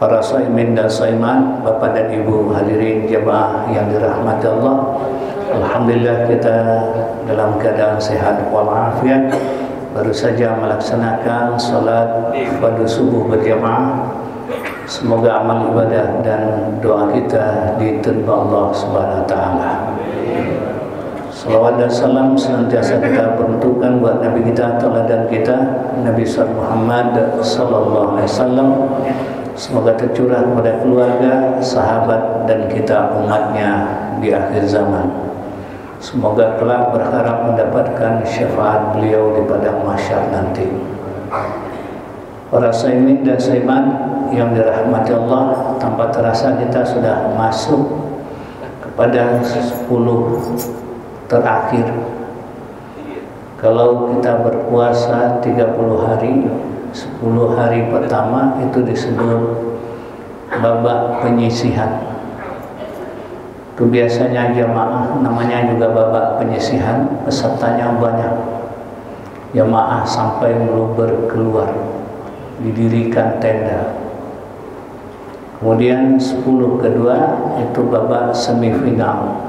Para shaimin dan shaimat, Bapak dan Ibu hadirin jemaah yang dirahmati Allah. Alhamdulillah kita dalam keadaan sehat walafiat, baru saja melaksanakan salat pada subuh berjamaah. Semoga amal ibadah dan doa kita diterima Allah Subhanahu wa taala. Salawat dan salam senantiasa kita peruntukkan buat Nabi kita, teladan kita, Nabi Muhammad sallallahu alaihi wasallam. Semoga tercurah kepada keluarga, sahabat dan kita umatnya di akhir zaman. Semoga kelak berharap mendapatkan syafaat beliau di padang mahsyar nanti. Para saimin dan saimat yang dirahmati Allah, tanpa terasa kita sudah masuk kepada 10 terakhir. Kalau kita berpuasa 30 hari, 10 hari pertama itu disebut babak penyisihan. Itu biasanya jamaah namanya juga babak penyisihan, pesertanya banyak. Jamaah sampai meluber keluar, didirikan tenda. Kemudian 10 kedua itu babak semifinal.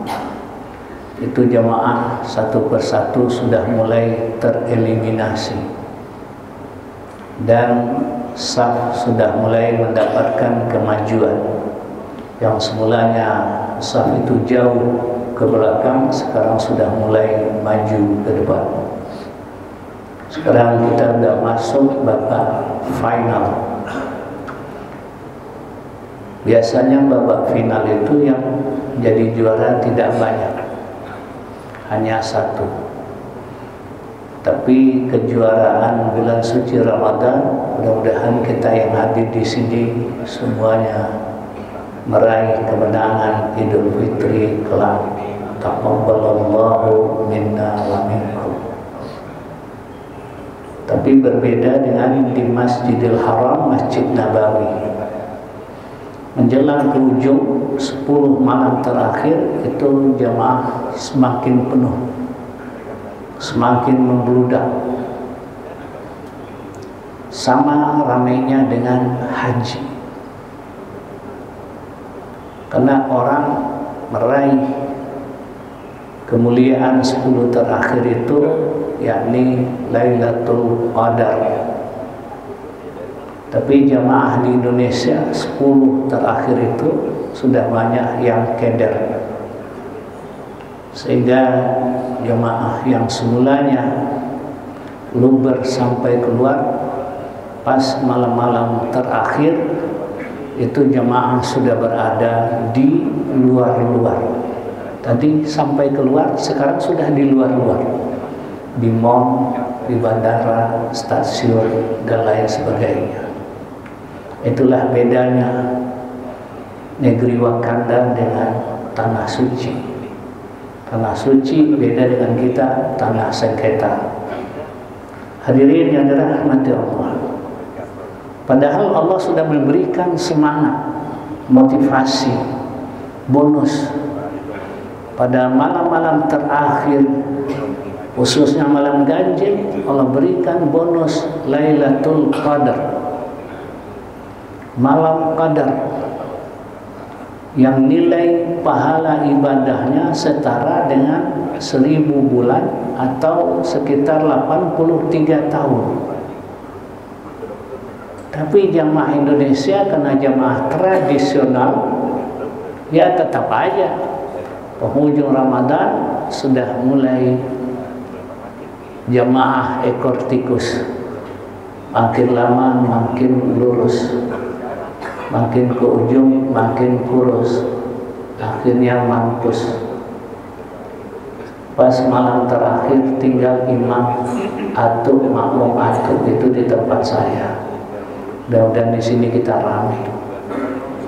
Itu jamaah satu persatu sudah mulai tereliminasi. Dan saf sudah mulai mendapatkan kemajuan. Yang semulanya saf itu jauh ke belakang, sekarang sudah mulai maju ke depan. Sekarang kita sudah masuk babak final. Biasanya babak final itu yang jadi juara tidak banyak, hanya satu. Tapi kejuaraan bulan suci Ramadan, mudah-mudahan kita yang hadir di sini semuanya meraih kemenangan Idul Fitri kelak. Taqabbalallahu minna wa minkum. Tapi berbeda dengan di Masjidil Haram, Masjid Nabawi. Menjelang ke ujung 10 malam terakhir itu jamaah semakin penuh, semakin membludak. Sama ramainya dengan haji. Karena orang meraih kemuliaan 10 terakhir itu, yakni Lailatul Qadar. Tapi jamaah di Indonesia 10 terakhir itu sudah banyak yang keder. Sehingga jamaah yang semulanya luber sampai keluar, pas malam-malam terakhir itu jamaah sudah berada di luar-luar. Tadi sampai keluar, sekarang sudah di luar-luar, di mall, di bandara, stasiun dan lain sebagainya. Itulah bedanya negeri Wakanda dengan tanah suci. Tanah suci beda dengan kita, tanah sengketa. Hadirin yang dirahmati Allah. Padahal Allah sudah memberikan semangat, motivasi, bonus pada malam-malam terakhir, khususnya malam ganjil. Allah berikan bonus Lailatul Qadar, malam qadar, yang nilai pahala ibadahnya setara dengan 1000 bulan atau sekitar 83 tahun. Tapi jamaah Indonesia karena jamaah tradisional, ya tetap aja penghujung Ramadan sudah mulai jamaah ekor tikus, makin lama makin lurus, makin ke ujung makin kurus, akhirnya mampus. Pas malam terakhir tinggal imam atau makmum atau itu di tempat saya. Dan di sini kita ramai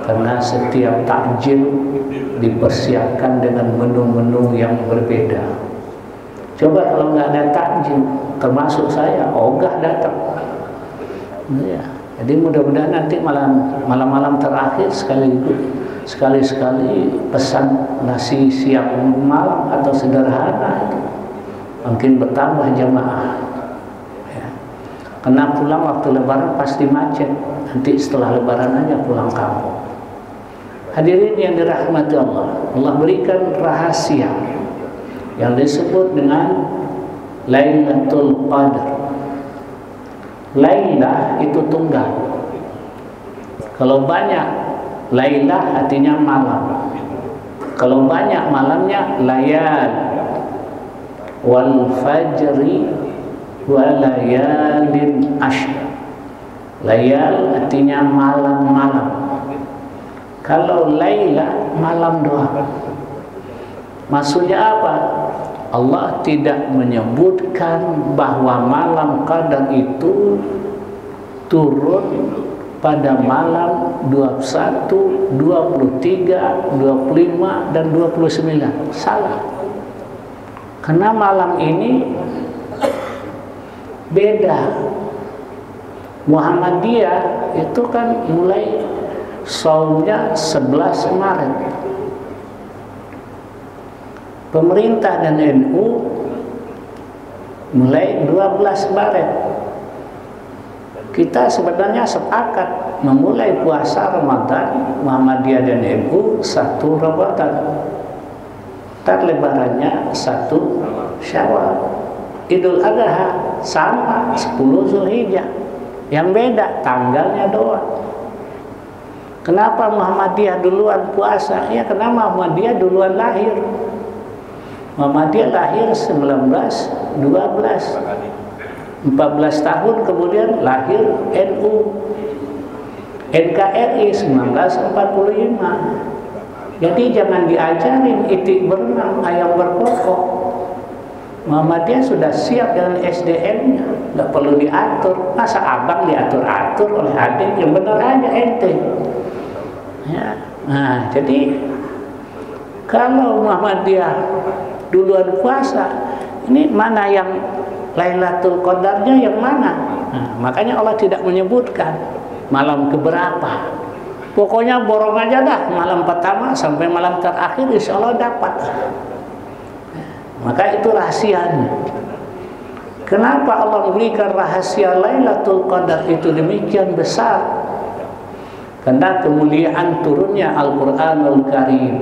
karena setiap takjil dipersiapkan dengan menu-menu yang berbeda. Coba kalau nggak ada takjil, termasuk saya, ogah datang. Ya. Jadi mudah-mudahan nanti malam-malam terakhir sekali-sekali pesan nasi siap malam atau sederhana itu mungkin bertambah jamaah. Ya. Karena pulang waktu lebaran pasti macet. Nanti setelah lebaran aja pulang kampung. Hadirin yang dirahmati Allah, Allah berikan rahasia yang disebut dengan Lailatul Qadar. Lailah itu tunggal. Kalau banyak Lailah artinya malam. Kalau banyak malamnya layal. Wal fajri wa layalin ashr. Layal artinya malam-malam. Kalau Laila malam doang. Maksudnya apa? Allah tidak menyebutkan bahwa malam qadar itu turun pada malam 21, 23, 25 dan 29. Salah. Karena malam ini beda. Muhammadiyah itu kan mulai saumnya 11 Maret. Pemerintah dan NU mulai 12 Maret. Kita sebenarnya sepakat memulai puasa Ramadan Muhammadiyah dan NU 1 Ramadan. Ntar lebarannya 1 Syawal. Idul Adha sama 10 Zulhijjah. Yang beda tanggalnya doang. Kenapa Muhammadiyah duluan puasa? Ya karena Muhammadiyah duluan lahir. Muhammadiyah lahir 1912. 14 tahun kemudian lahir NU. NKRI 1945. Jadi jangan diajarin itik berenang ayam berkokok. Muhammadiyah sudah siap dengan SDM-nya, nggak perlu diatur. Masa abang diatur-atur oleh adik? Yang benar aja ente. Ya. Nah, jadi kalau Muhammadiyah duluan puasa, ini mana yang Lailatul Qadarnya yang mana? Nah, makanya Allah tidak menyebutkan malam keberapa. Pokoknya borong aja dah malam pertama sampai malam terakhir, insya Allah dapat. Maka itu rahasianya. Kenapa Allah memberikan rahasia Lailatul Qadar itu demikian besar? Karena kemuliaan turunnya Al-Quranul Karim.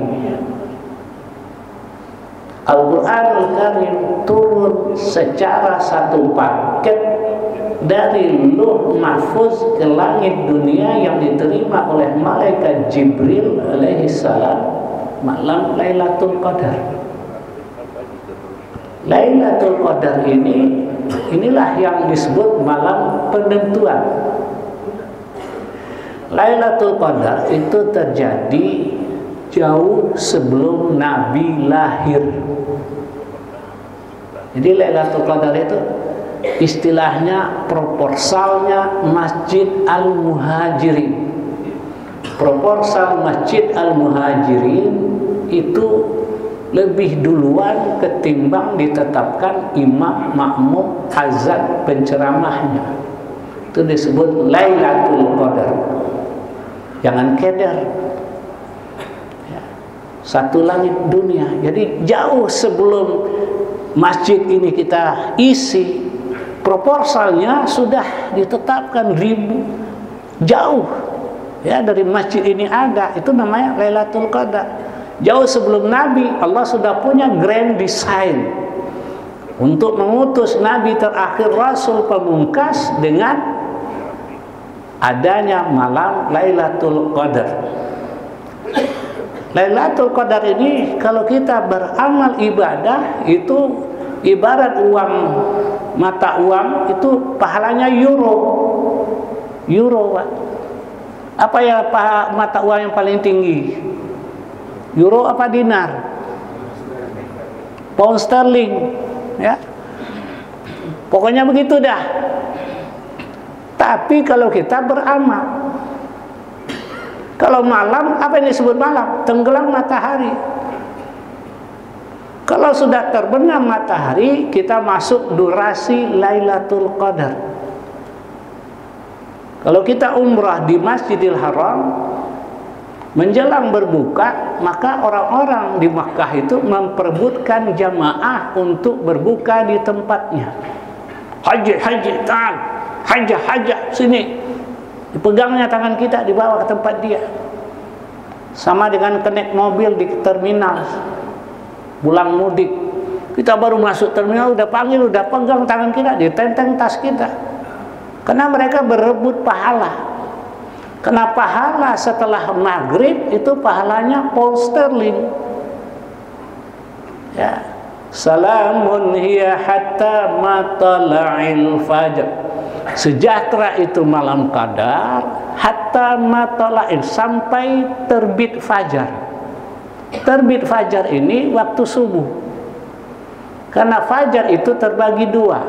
Al-Quranul Karim turun secara satu paket dari Lauh Mahfuz ke langit dunia yang diterima oleh malaikat Jibril alaihi salam malam Lailatul Qadar. Lailatul Qadar inilah yang disebut malam penentuan. Lailatul Qadar itu terjadi jauh sebelum Nabi lahir. Jadi Lailatul Qadar itu istilahnya proporsalnya Masjid Al-Muhajirin. Proposal Masjid Al-Muhajirin itu lebih duluan ketimbang ditetapkan imam makmum azan penceramahnya. Itu disebut Lailatul Qadar. Jangan keder. Ya. Satu langit dunia. Jadi jauh sebelum masjid ini kita isi, proposalnya sudah ditetapkan jauh. Ya, dari masjid ini ada, itu namanya Lailatul Qadar. Jauh sebelum Nabi, Allah sudah punya grand design untuk mengutus Nabi terakhir, Rasul pemungkas dengan adanya malam Lailatul Qadar. Lailatul Qadar ini kalau kita beramal ibadah itu ibarat uang, mata uang itu pahalanya euro Pak. Apa ya mata uang yang paling tinggi? Euro apa dinar? Pound sterling, ya. Pokoknya begitu dah. Tapi kalau kita beramal, kalau malam, apa yang disebut malam? Tenggelam matahari. Kalau sudah terbenam matahari, kita masuk durasi Lailatul Qadar. Kalau kita umrah di Masjidil Haram, menjelang berbuka, maka orang-orang di Makkah itu memperebutkan jamaah untuk berbuka di tempatnya. Haji, ta'al. hajah sini, dipegangnya tangan kita, dibawa ke tempat dia. Sama dengan naik mobil di terminal pulang mudik, kita baru masuk terminal udah panggil, udah pegang tangan kita, ditenteng tas kita, karena mereka berebut pahala. Karena pahala setelah maghrib itu pahalanya pound sterling. Ya, salamun hiya hatta matala'il fajr. Sejahtera itu malam qadar hatta matala'il, sampai terbit fajar. Terbit fajar ini waktu subuh. Karena fajar itu terbagi dua,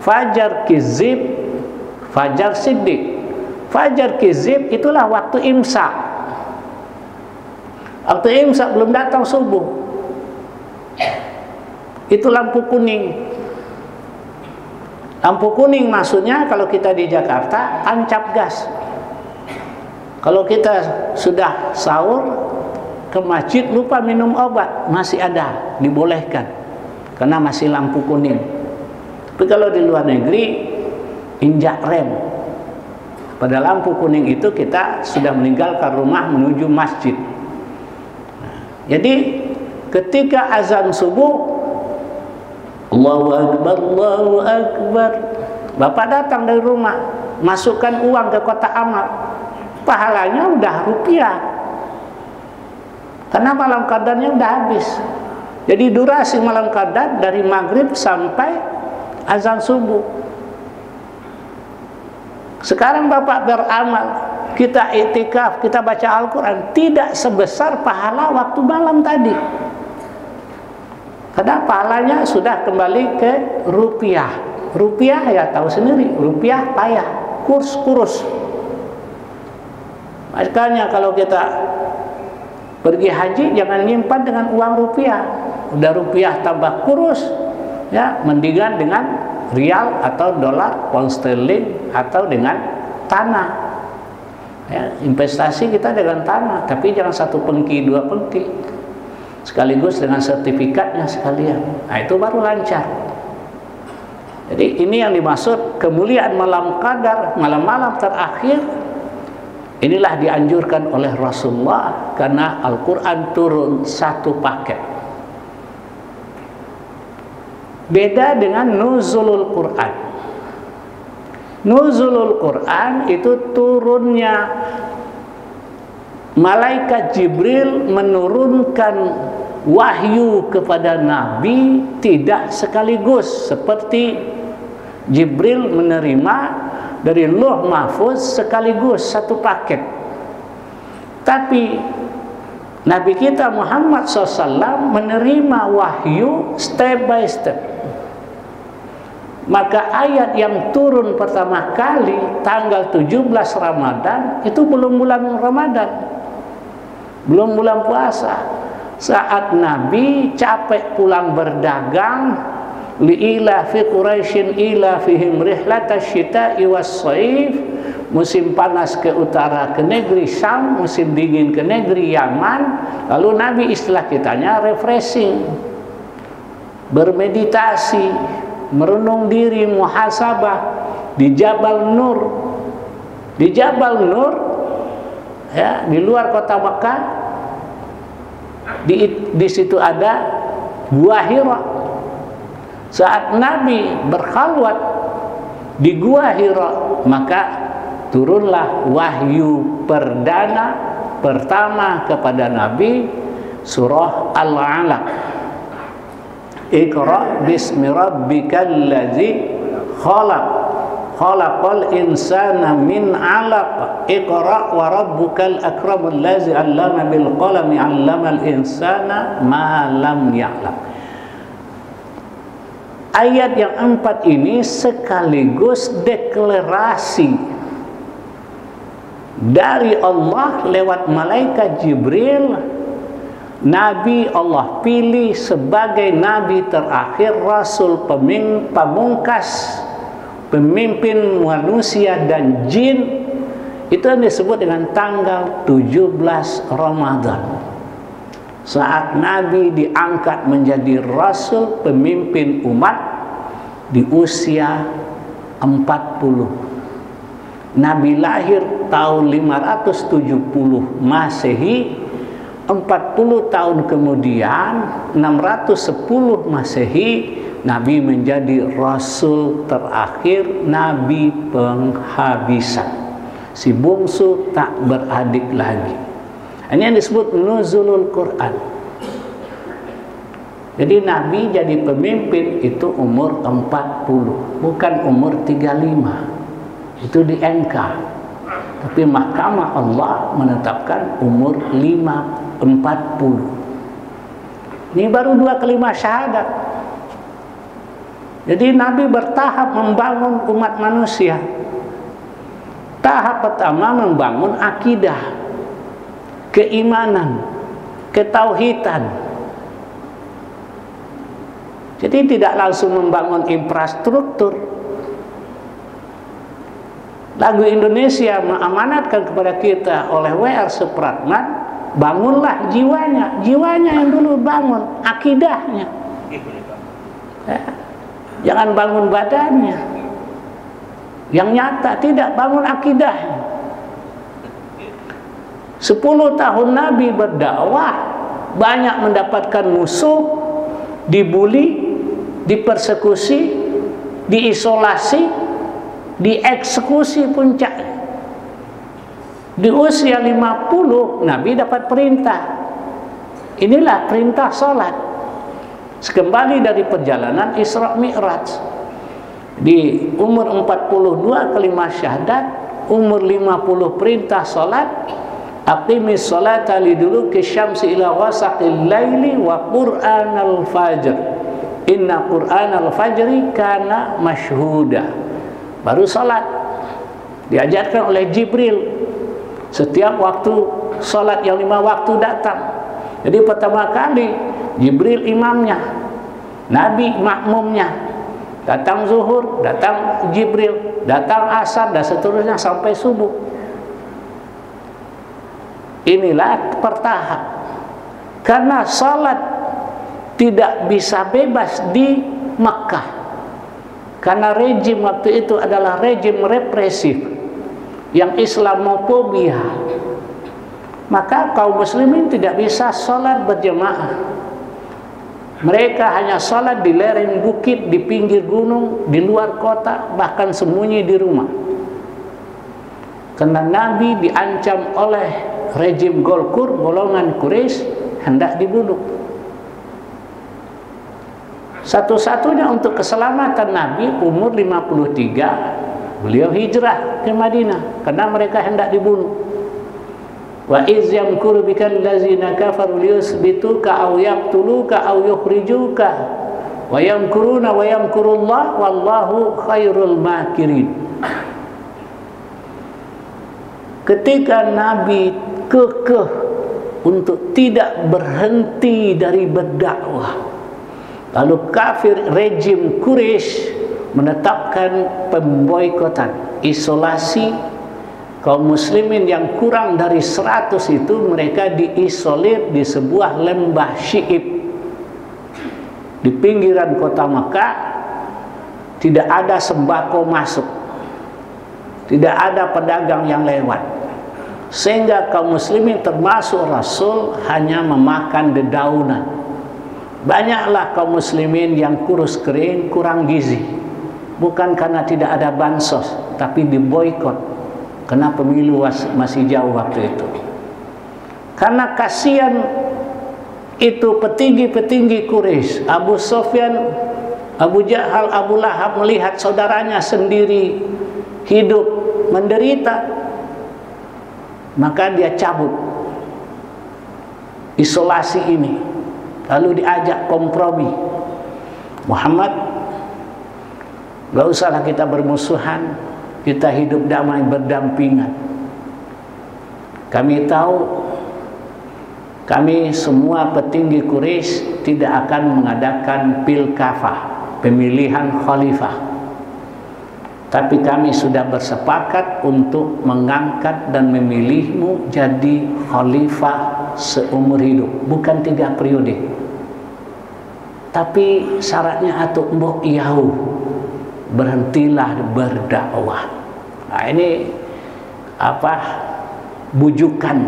fajar kizib, fajar siddiq. Fajar kizib itulah waktu imsak. Waktu imsak belum datang subuh. Itu lampu kuning. Lampu kuning maksudnya kalau kita di Jakarta tancap gas. Kalau kita sudah sahur ke masjid lupa minum obat, masih ada, dibolehkan karena masih lampu kuning. Tapi kalau di luar negeri injak rem. Pada lampu kuning itu kita sudah meninggalkan rumah menuju masjid. Jadi ketika azan subuh, Allahu Akbar, Allahu Akbar, Bapak datang dari rumah, masukkan uang ke kotak amal, pahalanya udah rupiah, karena malam qadarnya udah habis. Jadi durasi malam qadar dari maghrib sampai azan subuh. Sekarang Bapak beramal, kita iktikaf, kita baca Al-Quran, tidak sebesar pahala waktu malam tadi. Karena pahalanya sudah kembali ke rupiah. Rupiah ya tahu sendiri, rupiah payah, kurs. Makanya kalau kita pergi haji jangan nyimpan dengan uang rupiah. Udah rupiah tambah kurs, ya mendingan dengan rial atau dolar, pound sterling, atau dengan tanah. Ya, investasi kita dengan tanah, tapi jangan satu pengki, dua pengki, sekaligus dengan sertifikatnya sekalian. Nah itu baru lancar. Jadi ini yang dimaksud kemuliaan malam qadar, malam-malam terakhir. Inilah dianjurkan oleh Rasulullah karena Al-Quran turun satu paket. Beda dengan nuzulul Quran. Nuzulul Quran itu turunnya malaikat Jibril menurunkan wahyu kepada Nabi tidak sekaligus seperti Jibril menerima dari Lauh Mahfuz sekaligus satu paket. Tapi Nabi kita Muhammad SAW menerima wahyu step by step. Maka ayat yang turun pertama kali tanggal 17 Ramadan itu belum bulan Ramadan, belum bulan puasa. Saat Nabi capek pulang berdagang, li'ila fi Quraisyin ila fihim rihlatash syita'i was-shaif, musim panas ke utara ke negeri Syam, musim dingin ke negeri Yaman. Lalu Nabi istilah kitanya refreshing, bermeditasi, merenung diri, muhasabah di Jabal Nur. Di Jabal Nur, ya, di luar kota Mekah, di situ ada Gua Hira. Saat Nabi berkhalwat di Gua Hira, maka turunlah wahyu perdana pertama kepada Nabi, surah Al-Alaq. Iqra bismi rabbikal ladzi khalaq, khalaqal insana min 'alaq, iqra wa rabbukal akramul ladzi 'allama bil qalami 'allamal insana ma lam ya'lam. Ayat yang 4 ini sekaligus deklarasi dari Allah lewat malaikat Jibril. Nabi Allah pilih sebagai Nabi terakhir, Rasul pamungkas, pemimpin manusia dan jin. Itu yang disebut dengan tanggal 17 Ramadan. Saat Nabi diangkat menjadi Rasul pemimpin umat di usia Nabi lahir tahun 570 Masehi, 40 tahun kemudian 610 Masehi Nabi menjadi Rasul terakhir, Nabi penghabisan. Si bungsu tak beradik lagi. Ini yang disebut nuzulul Quran. Jadi Nabi jadi pemimpin itu umur 40, bukan umur 35. Itu di NK. Tapi Mahkamah Allah menetapkan umur 40. Ini baru 2 kalimat syahadat. Jadi Nabi bertahap membangun umat manusia. Tahap pertama membangun akidah, keimanan, ketauhidan. Jadi tidak langsung membangun infrastruktur. Lagu Indonesia mengamanatkan kepada kita oleh W.R. Supratman, bangunlah jiwanya. Jiwanya yang dulu bangun, akidahnya. Ya. Jangan bangun badannya. Yang nyata, tidak bangun akidahnya. 10 tahun Nabi berdakwah, banyak mendapatkan musuh, dibuli, dipersekusi, diisolasi, dieksekusi puncaknya. Di usia 50 Nabi dapat perintah. Inilah perintah sholat. Kembali dari perjalanan Isra Mi'raj. Di umur 42 kalimat syahadat, umur 50 perintah sholat. Aqimis sholata liduluki syamsi ila wasaqil laili wa qur'anal fajr. Inna qur'anal fajri kana masyhuda. Baru sholat. Diajarkan oleh Jibril. Setiap waktu sholat yang 5 waktu datang. Jadi pertama kali Jibril imamnya, Nabi makmumnya. Datang zuhur, datang Jibril, datang asar, dan seterusnya sampai subuh. Inilah bertahap. Karena salat tidak bisa bebas di Makkah. Karena rejim waktu itu adalah rejim represif yang Islamofobia. Maka kaum muslimin tidak bisa salat berjamaah. Mereka hanya salat di lereng bukit, di pinggir gunung, di luar kota, bahkan sembunyi di rumah. Karena Nabi diancam oleh rejim Golkur, golongan Quraisy, hendak dibunuh. Satu-satunya untuk keselamatan Nabi, umur 53, beliau hijrah ke Madinah karena mereka hendak dibunuh. Wa iz yamkuru bikal ladzina kafaru liyusbituka aw yaqtuluka aw yukhrijuka wa yamkuruna wa yamkurullah wallahu khairul makirin. Ketika Nabi kekeh untuk tidak berhenti dari berdakwah, lalu kafir rejim Quraisy menetapkan pemboikotan, isolasi. Kaum muslimin yang kurang dari 100 itu mereka diisolir di sebuah lembah Syi'ib di pinggiran kota Makkah. Tidak ada sembako masuk, tidak ada pedagang yang lewat, sehingga kaum muslimin termasuk Rasul hanya memakan dedaunan. Banyaklah kaum muslimin yang kurus kering, kurang gizi, bukan karena tidak ada bansos, tapi diboikot. Karena pemilu masih jauh waktu itu. Karena kasihan itu petinggi-petinggi Quraisy, Abu Sufyan, Abu Jahal, Abu Lahab melihat saudaranya sendiri hidup menderita, maka dia cabut isolasi ini, lalu diajak kompromi. Muhammad, gak usahlah kita bermusuhan, kita hidup damai berdampingan. Kami tahu, kami semua petinggi Quraisy tidak akan mengadakan pilkafah, pemilihan khalifah. Tapi kami sudah bersepakat untuk mengangkat dan memilihmu jadi khalifah seumur hidup, bukan 3 periode. Tapi syaratnya atuh mbok iyahu. berhentilah berdakwah. Nah, ini bujukan,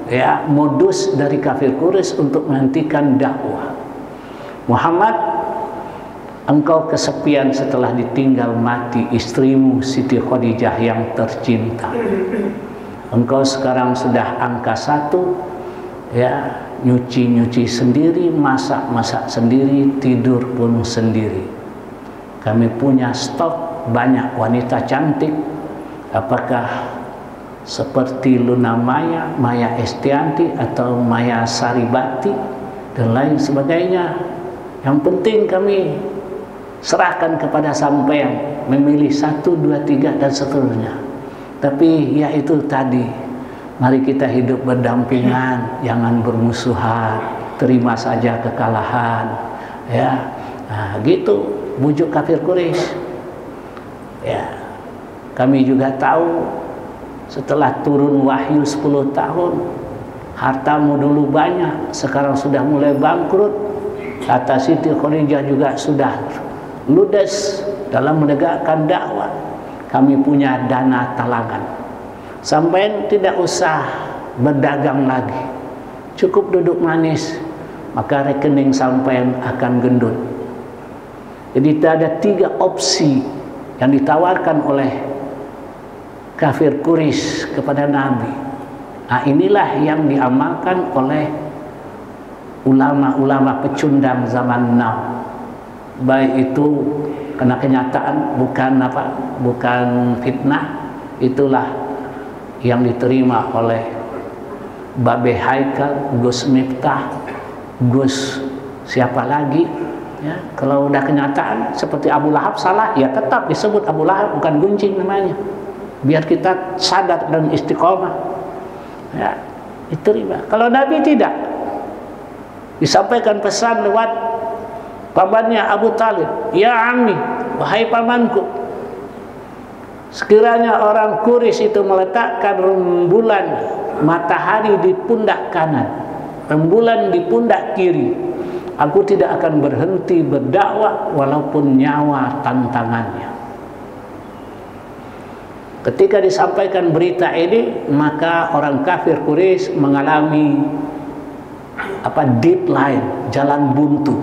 ya, modus dari kafir Quraisy untuk menghentikan dakwah. Muhammad, engkau kesepian setelah ditinggal mati istrimu Siti Khadijah yang tercinta. Engkau sekarang sudah angka 1, ya, nyuci sendiri, masak sendiri, tidur pun sendiri. Kami punya stok banyak wanita cantik. Apakah seperti Luna Maya, Maya Estianti, atau Maya Saribati dan lain sebagainya? Yang penting kami serahkan kepada sampean, memilih 1, 2, 3 dan seterusnya. Tapi ya itu tadi, mari kita hidup berdampingan, jangan bermusuhan, terima saja kekalahan, ya. Nah, gitu bujuk kafir Quraisy. Ya, kami juga tahu setelah turun wahyu 10 tahun, hartamu dulu banyak, sekarang sudah mulai bangkrut. Kata Siti Khadijah juga sudah ludes dalam menegakkan dakwah. Kami punya dana talangan. Sampai tidak usah berdagang lagi, cukup duduk manis, maka rekening sampean akan gendut. Jadi ada 3 opsi yang ditawarkan oleh kafir Quraisy kepada Nabi. Nah, inilah yang diamalkan oleh ulama-ulama pecundang zaman now. Baik itu kena kenyataan, bukan fitnah. Itulah yang diterima oleh Babe Haikal, Gus Miftah, Gus siapa lagi, ya. Kalau udah kenyataan seperti Abu Lahab salah, ya tetap disebut Abu Lahab, bukan gunjing namanya, biar kita sadar dan istiqomah, ya, diterima. Kalau Nabi tidak, disampaikan pesan lewat pamannya Abu Talib, ya ammi, wahai pamanku, sekiranya orang Quraisy itu meletakkan rembulan matahari di pundak kanan, rembulan di pundak kiri, aku tidak akan berhenti berdakwah walaupun nyawa tantangannya. Ketika disampaikan berita ini, maka orang kafir Quraisy mengalami deadline, jalan buntu,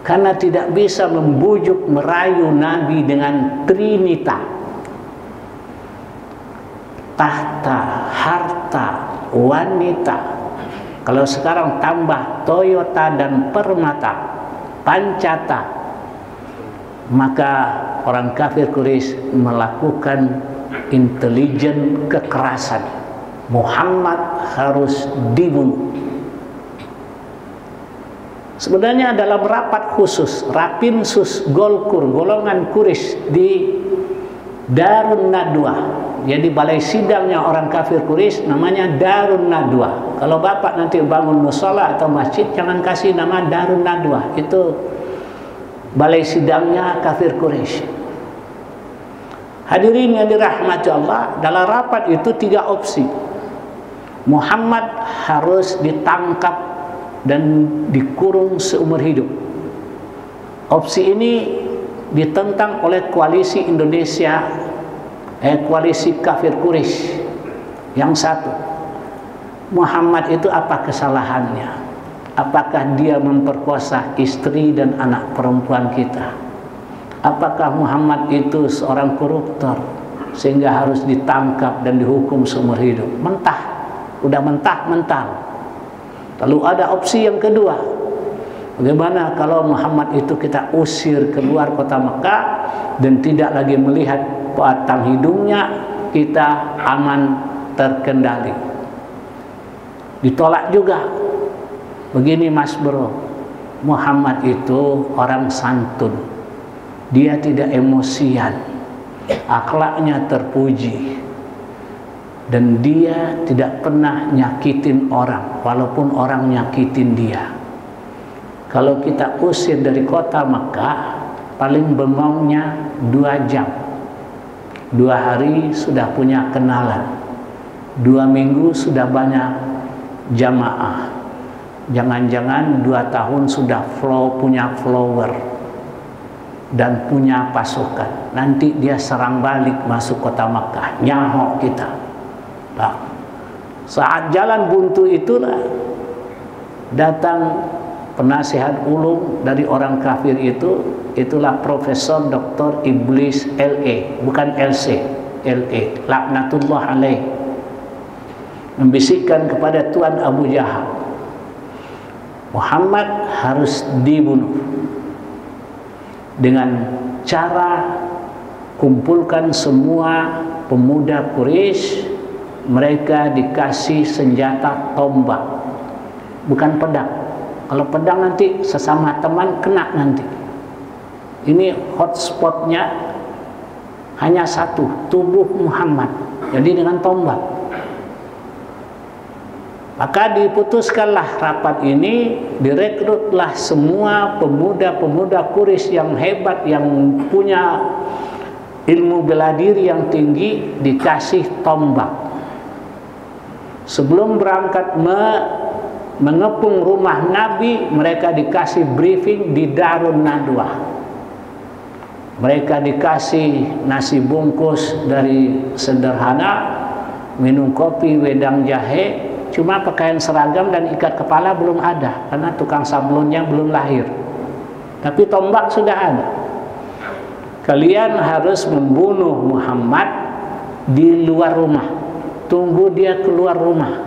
karena tidak bisa membujuk merayu Nabi dengan trinita, tahta, harta, wanita. Kalau sekarang tambah Toyota dan Permata, Pancata, maka orang kafir Quraisy melakukan intelijen kekerasan. Muhammad harus dibunuh. Sebenarnya dalam rapat khusus Rapinsus Golkur, golongan Quraisy di Darun Nadwa, jadi balai sidangnya orang kafir Quraisy namanya Darun Nadwa. Kalau bapak nanti bangun mushola atau masjid, jangan kasih nama Darun Nadwa, itu balai sidangnya kafir Quraisy. Hadirin yang dirahmati Allah, dalam rapat itu 3 opsi. Muhammad harus ditangkap dan dikurung seumur hidup. Opsi ini ditentang oleh koalisi Indonesia, koalisi kafir Quraisy. Yang satu, Muhammad itu apa kesalahannya? Apakah dia memperkosa istri dan anak perempuan kita? Apakah Muhammad itu seorang koruptor sehingga harus ditangkap dan dihukum seumur hidup? Mentah, udah mentah-mentah. Lalu ada opsi yang kedua, bagaimana kalau Muhammad itu kita usir keluar kota Mekah dan tidak lagi melihat batang hidungnya, kita aman terkendali? Ditolak juga. Begini Mas Bro, Muhammad itu orang santun, dia tidak emosian, akhlaknya terpuji, dan dia tidak pernah nyakitin orang walaupun orang nyakitin dia. Kalau kita usir dari kota Mekah, paling bengongnya 2 jam, 2 hari sudah punya kenalan, 2 minggu sudah banyak jamaah, jangan-jangan 2 tahun sudah punya follower. dan punya pasukan. Nanti dia serang balik masuk kota Makkah, nyahok kita. Nah, saat jalan buntu itulah datang penasihat ulum dari orang kafir itu, itulah Profesor Dr. Iblis LA, bukan LC, LA, laknatullah alaih, membisikkan kepada Tuan Abu Jahal, Muhammad harus dibunuh dengan cara kumpulkan semua pemuda Quraisy, mereka dikasih senjata tombak, bukan pedang. Kalau pedang nanti sesama teman kena nanti. Ini hotspotnya hanya satu, tubuh Muhammad. Jadi dengan tombak. Maka diputuskanlah rapat ini, direkrutlah semua pemuda-pemuda Quraisy yang hebat, yang punya ilmu bela diri yang tinggi, dikasih tombak. Sebelum berangkat mengepung rumah Nabi, mereka dikasih briefing di Darun Nadwah. Mereka dikasih nasi bungkus dari sederhana, minum kopi wedang jahe, cuma pakaian seragam dan ikat kepala belum ada karena tukang sablonnya belum lahir. Tapi tombak sudah ada. Kalian harus membunuh Muhammad di luar rumah. Tunggu dia keluar rumah.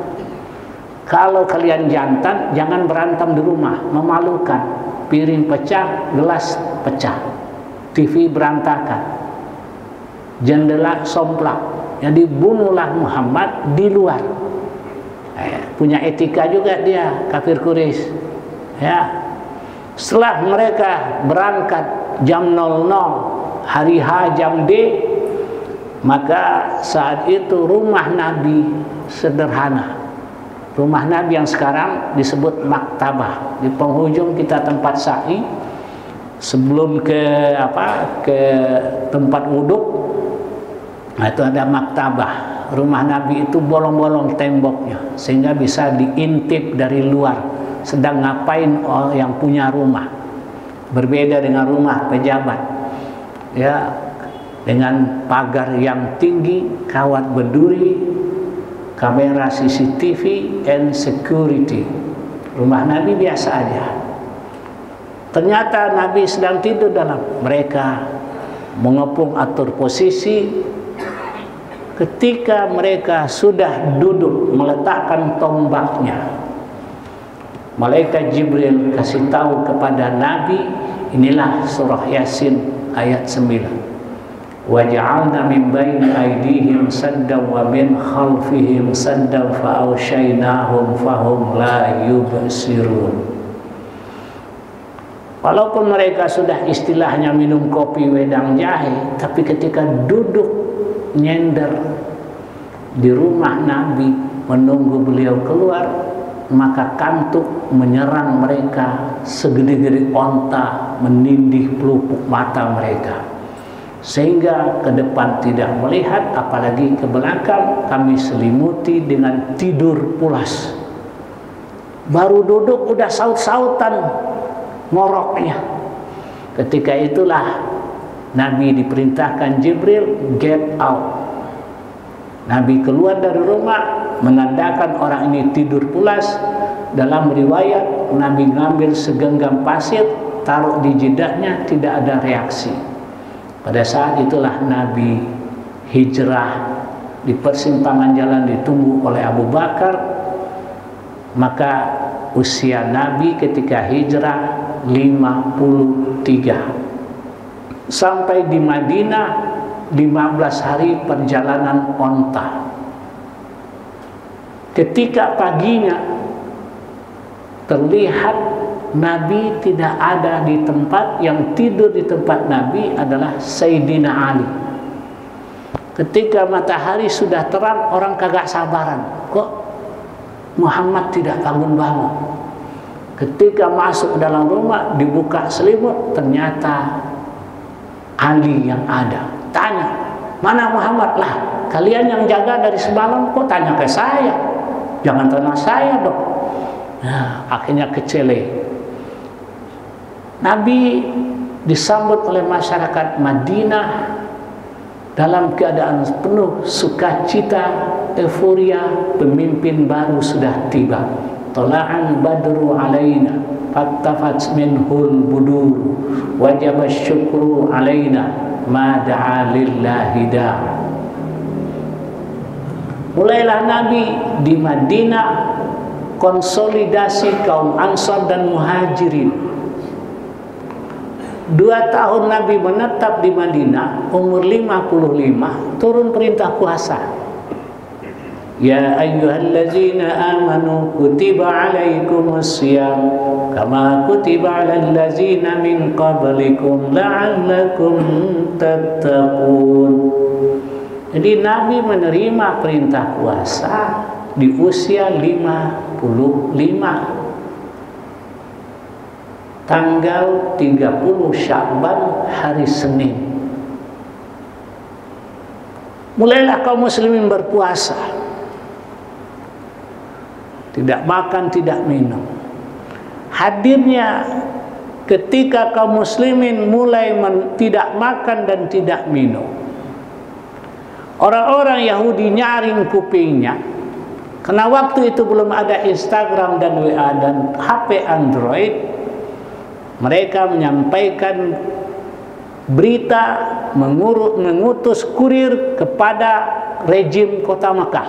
Kalau kalian jantan, jangan berantem di rumah, memalukan. Piring pecah, gelas pecah, TV berantakan, jendela somplak. Jadi bunuhlah Muhammad di luar. Punya etika juga dia, kafir Quraisy. Ya. Setelah mereka berangkat jam 00, hari H jam D, maka saat itu rumah Nabi sederhana. Rumah Nabi yang sekarang disebut maktabah. Di penghujung kita tempat sa'i, sebelum ke tempat wuduk, nah itu ada maktabah. Rumah Nabi itu bolong-bolong temboknya sehingga bisa diintip dari luar sedang ngapain yang punya rumah. Berbeda dengan rumah pejabat, ya, dengan pagar yang tinggi, kawat berduri, kamera CCTV and security. Rumah Nabi biasa aja. Ternyata Nabi sedang tidur dalam, mereka mengepung atur posisi. Ketika mereka sudah duduk meletakkan tombaknya, malaikat Jibril kasih tahu kepada Nabi, inilah surah Yasin ayat 9. وَجَعَلْنَا مِنْ بَيْنِ أَيْدِيهِمْ سَدًّا وَمِنْ خَلْفِهِمْ سَدًّا فَأَغْشَيْنَاهُمْ فَهُمْ لَا يُبْصِرُونَ. Walaupun mereka sudah istilahnya minum kopi wedang jahe, tapi ketika duduk nyender di rumah Nabi menunggu beliau keluar, maka kantuk menyerang mereka segede-gede onta, menindih pelupuk mata mereka, sehingga ke depan tidak melihat, apalagi ke belakang. Kami selimuti dengan tidur pulas. Baru duduk udah saut-sautan ngoroknya. Ketika itulah Nabi diperintahkan Jibril, get out. Nabi keluar dari rumah, menandakan orang ini tidur pulas. Dalam riwayat, Nabi ngambil segenggam pasir, taruh di jedahnya, tidak ada reaksi. Pada saat itulah Nabi hijrah. Di persimpangan jalan ditunggu oleh Abu Bakar. Maka usia Nabi ketika hijrah 53. Sampai di Madinah 15 hari perjalanan onta. Ketika paginya terlihat Nabi tidak ada di tempat, yang tidur di tempat Nabi adalah Sayyidina Ali. Ketika matahari sudah terang, orang kagak sabaran, kok Muhammad tidak bangun-bangun. Ketika masuk ke dalam rumah, dibuka selimut, ternyata Ali yang ada. Tanya, mana Muhammad? Lah, kalian yang jaga dari semalam kok tanya ke saya? Jangan tanya saya dong. Nah, akhirnya kecele. Nabi disambut oleh masyarakat Madinah dalam keadaan penuh sukacita, euforia. Pemimpin baru sudah tiba. Tala'an badru alaina fattafat minhul budur wajib syukru alaina ma da'a lillahi da'a. Mulailah Nabi di Madinah konsolidasi kaum Ansar dan Muhajirin. 2 tahun Nabi menetap di Madinah, umur 55 turun perintah puasa. Ya ayyuhallazina amanu kutiba alaikumus syiyam kama kutiba alal ladzina min qablikum la'allakum tattaqun. Jadi Nabi menerima perintah puasa di usia 55, tanggal 30 Sya'ban, hari Senin. Mulailah kaum muslimin berpuasa, tidak makan, tidak minum. Hadirnya ketika kaum muslimin mulai tidak makan dan tidak minum, orang-orang Yahudi nyaring kupingnya, karena waktu itu belum ada Instagram dan WA dan HP Android. Mereka menyampaikan berita, mengutus kurir kepada rejim kota Makkah.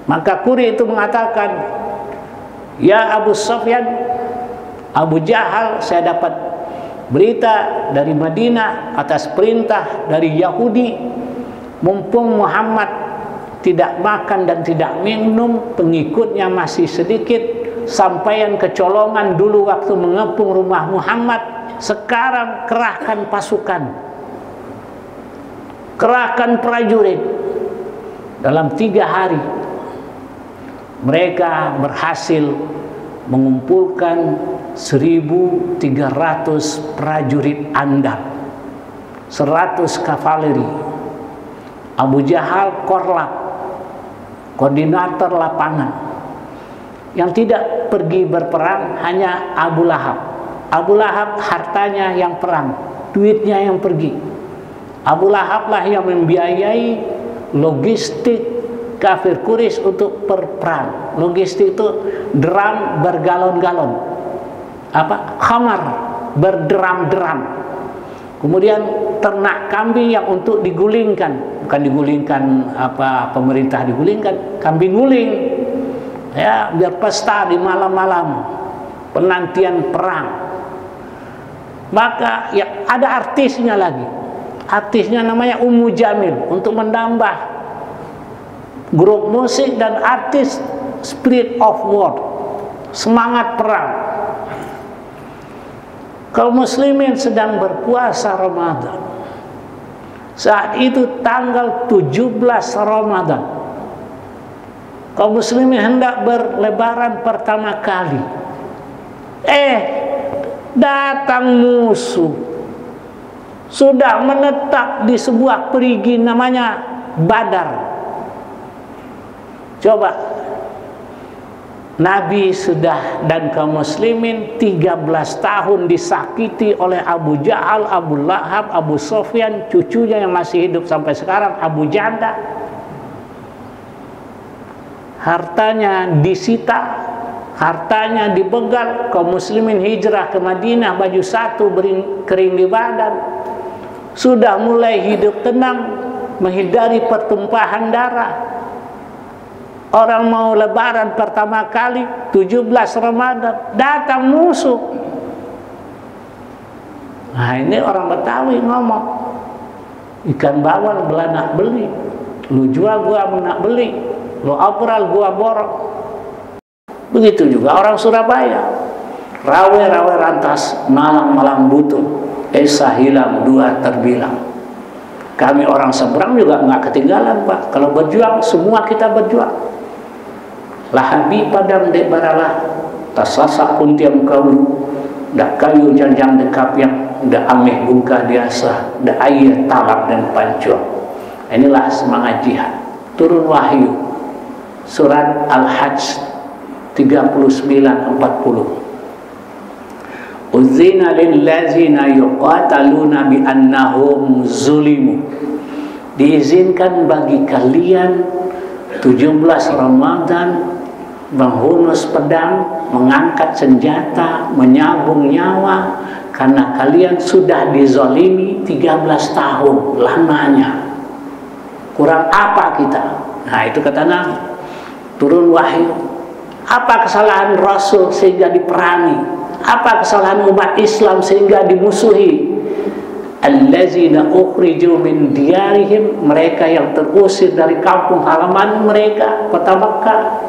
Maka kurir itu mengatakan, ya Abu Sufyan, Abu Jahal, saya dapat berita dari Madinah atas perintah dari Yahudi, mumpung Muhammad tidak makan dan tidak minum, pengikutnya masih sedikit, sampaian kecolongan dulu waktu mengepung rumah Muhammad, sekarang kerahkan pasukan, kerahkan prajurit. Dalam 3 hari mereka berhasil mengumpulkan 1.300 prajurit andal, 100 kavaleri. Abu Jahal korlap, koordinator lapangan. Yang tidak pergi berperang hanya Abu Lahab. Abu Lahab hartanya yang perang, duitnya yang pergi. Abu Lahab lah yang membiayai logistik kafir Quraisy untuk berperang. Logistik itu drum bergalon-galon, khamar berderam-deram. Kemudian ternak kambing yang untuk digulingkan, bukan digulingkan pemerintah digulingkan, kambing guling. Ya, biar pesta di malam-malam penantian perang. Maka ya ada artisnya lagi. Artisnya namanya Ummu Jamil untuk menambah grup musik dan artis spirit of war, semangat perang. Kaum muslimin sedang berpuasa Ramadan. Saat itu tanggal 17 Ramadan. Kaum muslimin hendak berlebaran pertama kali. Datang musuh. Sudah menetap di sebuah perigi namanya Badar. Coba, Nabi sudah dan kaum muslimin 13 tahun disakiti oleh Abu Jahal, Abu Lahab, Abu Sufyan, cucunya yang masih hidup sampai sekarang, Abu Janda. Hartanya disita, hartanya dibegal. Kaum muslimin hijrah ke Madinah, baju satu kering di badan. Sudah mulai hidup tenang, menghindari pertumpahan darah. Orang mau lebaran pertama kali 17 Ramadan, datang musuh. Nah, ini orang Betawi ngomong, ikan bawal belanak beli, lu jual gua menak beli, lu obral gua borong. Begitu juga orang Surabaya, rawe-rawe rantas, malam-malam butuh, esa hilang dua terbilang. Kami orang seberang juga nggak ketinggalan, Pak. Kalau berjuang, semua kita berjuang. Lahabi padam dek baralah, tasasa pun tiam kaulu, dak kayu janjang dekap yang dak ameh bungkah biasa, dak air talak dan pancur. Inilah semangat jihad. Turun wahyu, surat Al-Hajj 39-40. Uzina lillazina yuqataluna bi annahum zulimu. Diizinkan bagi kalian 17 Ramadan menghunus pedang, mengangkat senjata, menyambung nyawa, karena kalian sudah dizalimi 13 tahun lamanya. Kurang apa kita? Nah, itu kata Nabi. Turun wahyu. Apa kesalahan Rasul sehingga diperangi? Apa kesalahan umat Islam sehingga dimusuhi? Allazina ukhriju min diyarihim, mereka yang terusir dari kampung halaman mereka, kota Makkah.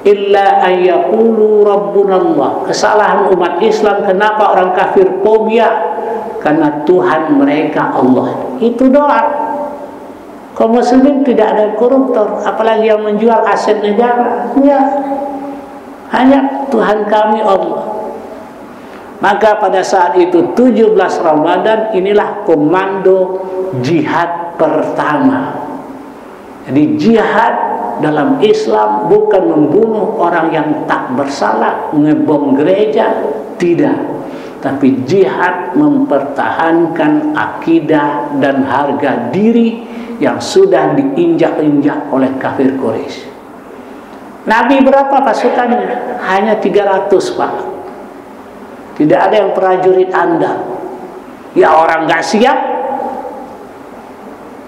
Illa ayyaqulu rabbunallah. Kesalahan umat Islam, kenapa orang kafir fobia? Karena Tuhan mereka Allah. Itu doa. Kaum muslimin tidak ada koruptor, apalagi yang menjual aset negara. Ya. Hanya Tuhan kami Allah. Maka pada saat itu 17 Ramadan inilah komando jihad pertama. Jadi jihad dalam Islam bukan membunuh orang yang tak bersalah, ngebom gereja, tidak. Tapi jihad mempertahankan akidah dan harga diri yang sudah diinjak-injak oleh kafir Quraisy. Nabi berapa pasukannya? Hanya 300, Pak. Tidak ada yang prajurit Anda. Ya, orang gak siap.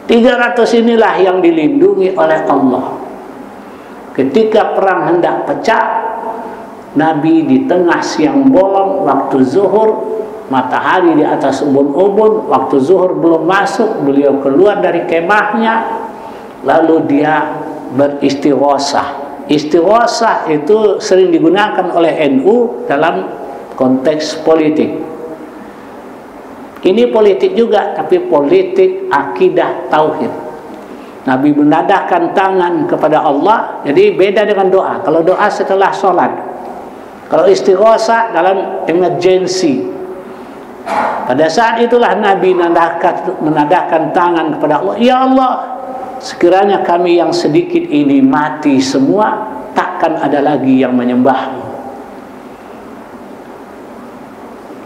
300 inilah yang dilindungi oleh Allah. Ketika perang hendak pecah, Nabi di tengah siang bolong, waktu zuhur, matahari di atas ubun-ubun, waktu zuhur belum masuk, beliau keluar dari kemahnya, lalu dia beristighosah. Istighosah itu sering digunakan oleh NU dalam konteks politik. Ini politik juga, tapi politik akidah tauhid. Nabi menadahkan tangan kepada Allah. Jadi beda dengan doa. Kalau doa setelah sholat, kalau istighosah dalam emergency. Pada saat itulah Nabi menadahkan tangan kepada Allah. Ya Allah, sekiranya kami yang sedikit ini mati semua, takkan ada lagi yang menyembahmu.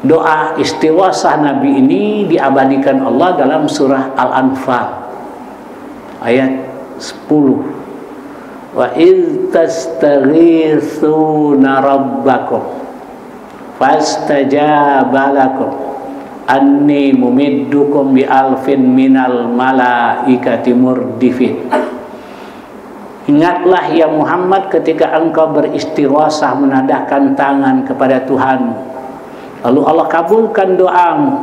Doa istighosah Nabi ini diabadikan Allah dalam surah Al-Anfal ayat 10. Wa iz tastaghitsuna rabbakum fastajaba lakum anni mumiddukum bi alfin minal malaikati murdifin. Ingatlah ya Muhammad ketika engkau beristighosah menadahkan tangan kepada Tuhanmu, lalu Allah kabulkan doamu.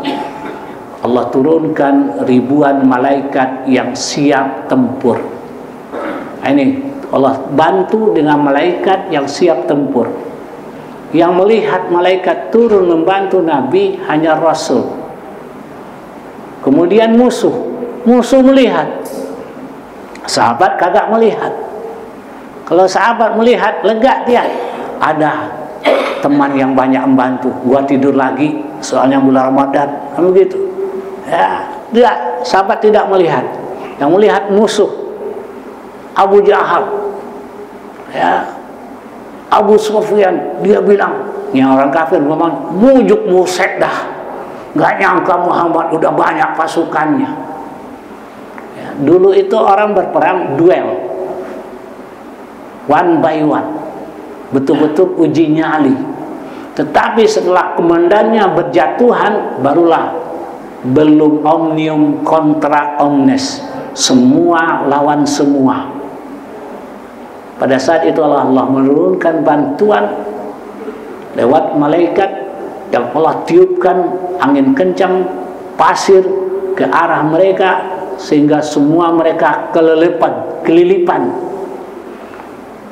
Allah turunkan ribuan malaikat yang siap tempur. Ini Allah bantu dengan malaikat yang siap tempur. Yang melihat malaikat turun membantu Nabi hanya Rasul. Kemudian musuh melihat. Sahabat kagak melihat. Kalau sahabat melihat, lega dia. Ada teman yang banyak membantu, gua tidur lagi soalnya bulan Ramadan, kan begitu. Ya, dia sahabat tidak melihat. Yang melihat musuh Abu Jahal, ya, Abu Sufyan. Dia bilang, yang orang kafir ngomong, mujuk musek dah, nggak nyangka Muhammad udah banyak pasukannya. Ya, dulu itu orang berperang duel, one by one, betul-betul uji nyali. Tetapi setelah komandannya berjatuhan, barulah belum omnium contra omnes, semua lawan semua. Pada saat itu Allah menurunkan bantuan lewat malaikat yang Allah tiupkan angin kencang, pasir ke arah mereka, sehingga semua mereka kelilipan.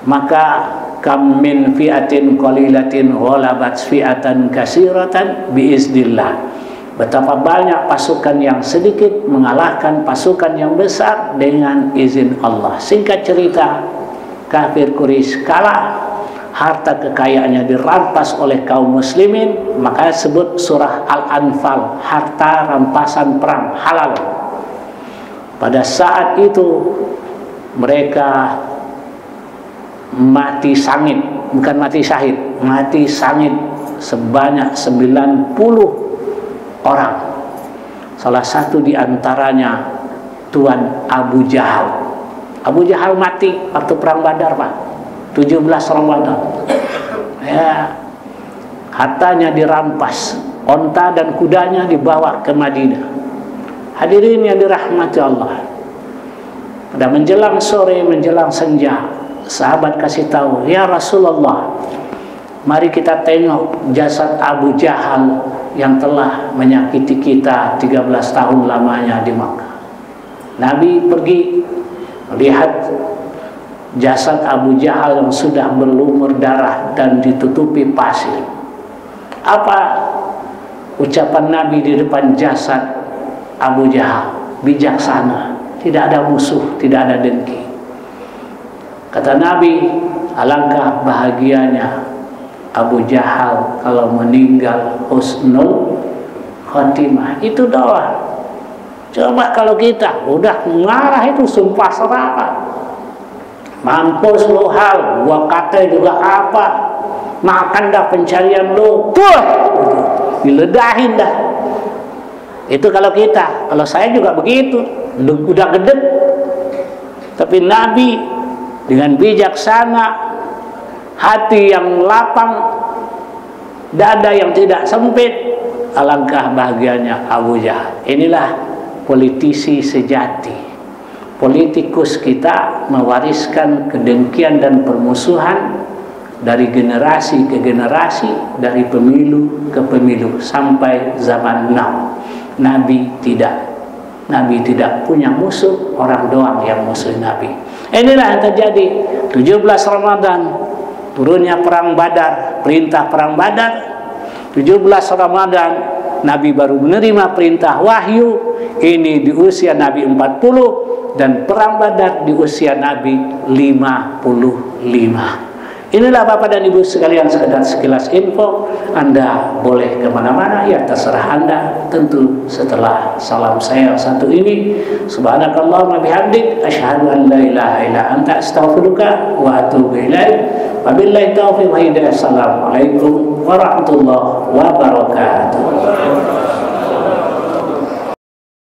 Maka kam min fi'atin qalilatin ghalabat fi'atan katsiratan biiznillah. Betapa banyak pasukan yang sedikit mengalahkan pasukan yang besar dengan izin Allah. Singkat cerita, kafir Quraisy kalah, harta kekayaannya dirampas oleh kaum muslimin. Maka sebut surah Al-Anfal, harta rampasan perang halal. Pada saat itu mereka mati sangit, bukan mati syahid, mati sangit sebanyak 90 orang. Salah satu di antaranya Tuan Abu Jahal. Abu Jahal mati waktu perang Badar, Pak. 17 orang Badar. Ya, hartanya dirampas, onta dan kudanya dibawa ke Madinah. Hadirin yang dirahmati Allah. Pada menjelang sore, menjelang senja, sahabat kasih tahu, "Ya Rasulullah, mari kita tengok jasad Abu Jahal yang telah menyakiti kita 13 tahun lamanya di Makkah." Nabi pergi melihat jasad Abu Jahal yang sudah berlumur darah dan ditutupi pasir. Apa ucapan Nabi di depan jasad Abu Jahal? Bijaksana, tidak ada musuh, tidak ada dengki. Kata Nabi, alangkah bahagianya Abu Jahal kalau meninggal husnul khotimah. Itu doa. Coba kalau kita udah marah itu sumpah serapah, mampus lu hal, gua kata juga apa, makan dah pencarian lu, diledahin dah. Itu kalau kita. Kalau saya juga begitu, udah gede. Tapi Nabi dengan bijaksana, hati yang lapang, dada yang tidak sempit, alangkah bahagianya Abu Jahal. Inilah politisi sejati. Politikus kita mewariskan kedengkian dan permusuhan dari generasi ke generasi, dari pemilu ke pemilu sampai zaman now. Nabi tidak. Nabi tidak punya musuh, orang doang yang musuh Nabi. Inilah yang terjadi 17 Ramadan, turunnya perang Badar, perintah perang Badar. 17 Ramadan Nabi baru menerima perintah wahyu. Ini di usia Nabi 40 dan perang Badar di usia Nabi 55. Inilah Bapak dan Ibu sekalian, sekedar sekilas info. Anda boleh kemana-mana, ya terserah Anda. Tentu setelah salam saya satu ini, subhanakallahumma bihamdik, asyhadu an la ilaha illa anta, astaghfiruka wa atubu ilaik. Wabillahi taufiq wa hidayah. Assalamualaikum warahmatullahi wabarakatuh.